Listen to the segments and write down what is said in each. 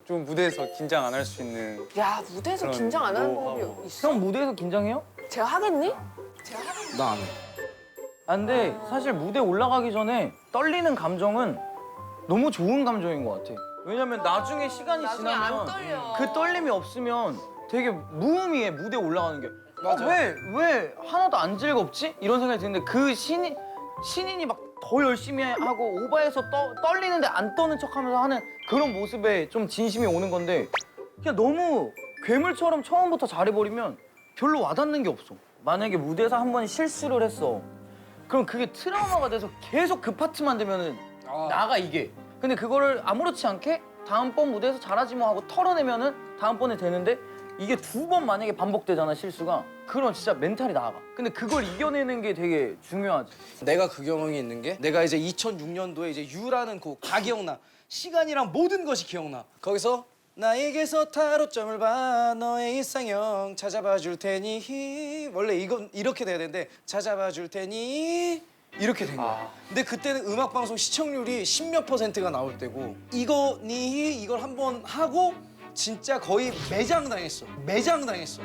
좀 무대에서 긴장 안 할 수 있는. 야, 무대에서 그런 긴장 안 하는 노하우. 방법이 있어? 형 무대에서 긴장해요? 제가 하겠니? 나 안 해. 아 근데 사실 무대 올라가기 전에 떨리는 감정은 너무 좋은 감정인 것 같아. 왜냐면 나중에 시간이 나중에 안 지나면 떨려. 그 떨림이 없으면 되게 무의미해, 무대 올라가는 게. 맞아. 왜 하나도 안 즐겁지? 이런 생각이 드는데 그 신인이 막 더 열심히 하고 오바해서 떨리는데 안 떠는 척하면서 하는 그런 모습에 좀 진심이 오는 건데 그냥 너무 괴물처럼 처음부터 잘해버리면 별로 와닿는 게 없어. 만약에 무대에서 한 번 실수를 했어. 그럼 그게 트라우마가 돼서 계속 그 파트만 되면은 나가 이게. 근데 그거를 아무렇지 않게 다음번 무대에서 잘하지 뭐 하고 털어내면은 다음번에 되는데 이게 2번 만약에 반복되잖아 실수가. 그럼 진짜 멘탈이 나가. 근데 그걸 이겨내는 게 되게 중요하지. 내가 그 경험이 있는 게 내가 이제 2006년도에 이제 유라는 곡 다 기억나. 시간이랑 모든 것이 기억나. 거기서 나에게서 타로점을 봐 너의 이상형 찾아봐 줄 테니 원래 이건 이렇게 돼야 되는데 찾아봐 줄 테니 이렇게 된 거야. 근데 그때는 음악 방송 시청률이 10몇 %가 나올 때고 이걸 한번 하고 진짜 거의 매장당했어. 매장당했어.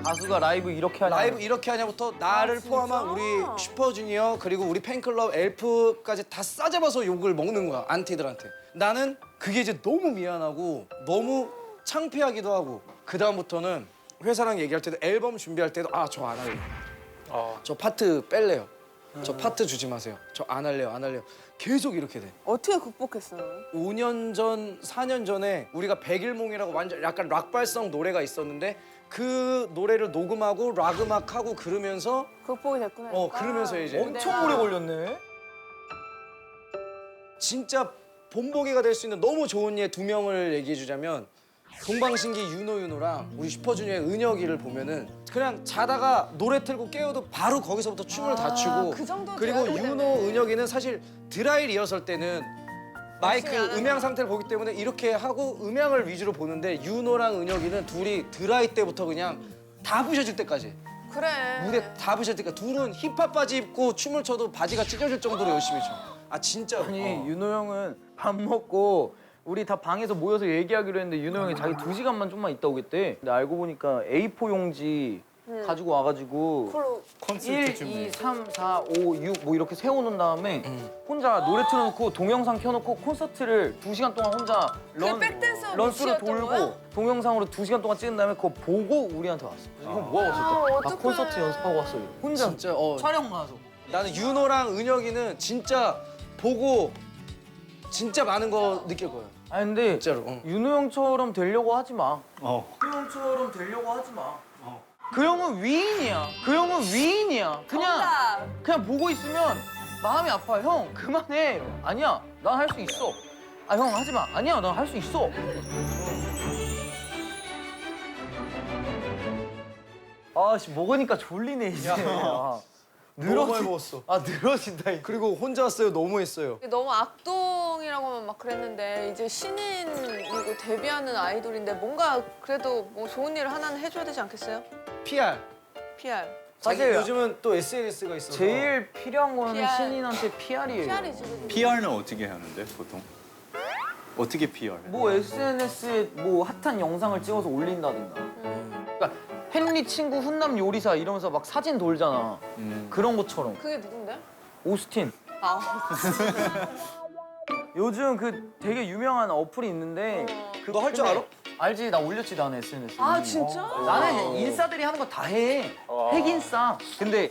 가수가 라이브 이렇게 하냐. 라이브 이렇게 하냐부터 나를 진짜? 포함한 우리 슈퍼주니어 그리고 우리 팬클럽 엘프까지 다 싸잡아서 욕을 먹는 거야 안티들한테. 나는 그게 이제 너무 미안하고 너무 창피하기도 하고 그 다음부터는 회사랑 얘기할 때도 앨범 준비할 때도 저 안 할래요. 저 파트 뺄래요. 저 파트 주지 마세요. 저 안 할래요, 안 할래요. 계속 이렇게 돼. 어떻게 극복했어? 5년 전, 4년 전에 우리가 백일몽이라고 완전 약간 락발성 노래가 있었는데 그 노래를 녹음하고 락 음악하고 그러면서 극복이 됐구나. 그러면서 이제 엄청 오래 걸렸네. 진짜 본보기가 될 수 있는 너무 좋은 예 2명을 얘기해 주자면 동방신기 윤호랑 우리 슈퍼주니어의 은혁이를 보면은 그냥 자다가 노래 틀고 깨워도 바로 거기서부터 춤을 다 추고 그 정도 그리고 돼야 윤호, 되네. 은혁이는 사실 드라이 리허설 때는 마이크 열심히 안 음향 하나? 상태를 보기 때문에 이렇게 하고 음향을 위주로 보는데 윤호랑 은혁이는 둘이 드라이 때부터 그냥 다 부셔질 때까지 그래. 무대 다 부셔질 때까지 둘은 힙합 바지 입고 춤을 춰도 바지가 찢어질 정도로 열심히 춰. 진짜. 아니 윤호 형은 밥 먹고 우리 다 방에서 모여서 얘기하기로 했는데 윤호 형이 자기 2시간만 좀만 있다 오겠대. 근데 알고 보니까 A4 용지 가지고 와가지고 그걸로 1, 2, 3, 4, 5, 6 뭐 이렇게 세워놓은 다음에 혼자 노래 틀어놓고 동영상 켜놓고 콘서트를 2시간 동안 혼자 백댄서 런스로 미치였던 돌고 거야? 동영상으로 2시간 동안 찍은 다음에 그거 보고 우리한테 왔어. 이거 뭐 하고 왔을 때? 나 어떡해. 콘서트 연습하고 왔어요. 혼자 진짜 촬영 가서. 나는 윤호랑 은혁이는 진짜 보고 진짜 많은 거 느낄 거야. 아니 근데 진짜로. 윤호 형처럼 되려고 하지 마. 윤호 형처럼 되려고 하지 마. 그 형은 위인이야. 그 형은 위인이야. 그냥 보고 있으면 마음이 아파. 형 그만해. 아니야, 난 할 수 있어. 형 하지 마. 아니야, 난 할 수 있어. 아씨 먹으니까 졸리네 이제. 너무 많이 먹었어. 늘어진다 이거. 그리고 혼자 왔어요. 너무 했어요. 너무 악동이라고만 막 그랬는데 이제 신인이고 데뷔하는 아이돌인데 뭔가 그래도 뭐 좋은 일을 하나는 해줘야 되지 않겠어요? PR. PR. 사실 요즘은 또 SNS가 있어서 제일 필요한 거는 PR. 신인한테 PR이에요. PR이지. 그지? PR는 어떻게 하는데 보통? 어떻게 PR? 뭐 SNS에 뭐 핫한 영상을 찍어서 올린다든가. 그러니까 헨리 친구 훈남 요리사 이러면서 막 사진 돌잖아. 그런 것처럼. 그게 누군데? 오스틴. 요즘 그 되게 유명한 어플이 있는데 너 할 줄 알아? 알지? 나 올렸지 나는 SNS. 진짜? 나는 인싸들이 하는 거 다 해. 핵인싸. 근데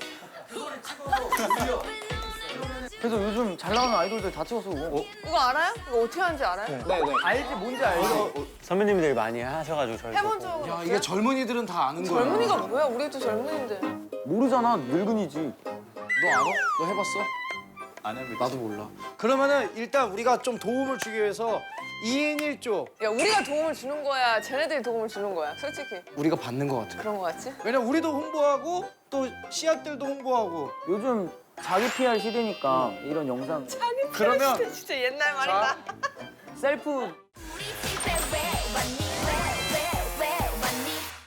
그거를 찍어서 올려. 그래서 요즘 잘 나가는 아이돌들 다 찍어서 이거 알아요? 이거 어떻게 하는지 알아요? 알지? 뭔지 알지? 선배님들이 많이 하셔가지고 저희 해본 적은 야, 없어요? 이게 젊은이들은 다 아는 거야. 젊은이가 뭐야? 우리도 젊은인데. 모르잖아. 늙은이지. 너 알아? 너 해봤어? 안 해보지. 나도 몰라. 그러면은 일단 우리가 좀 도움을 주기 위해서 2인 1조 야, 우리가 도움을 주는 거야? 쟤네들이 도움을 주는 거야? 솔직히. 우리가 받는 거 같아. 그런 거 같지? 왜냐면 우리도 홍보하고 또 씨앗들도 홍보하고 요즘 자기 PR 시대니까 이런 영상 그러면 진짜 옛날 말이다. 셀프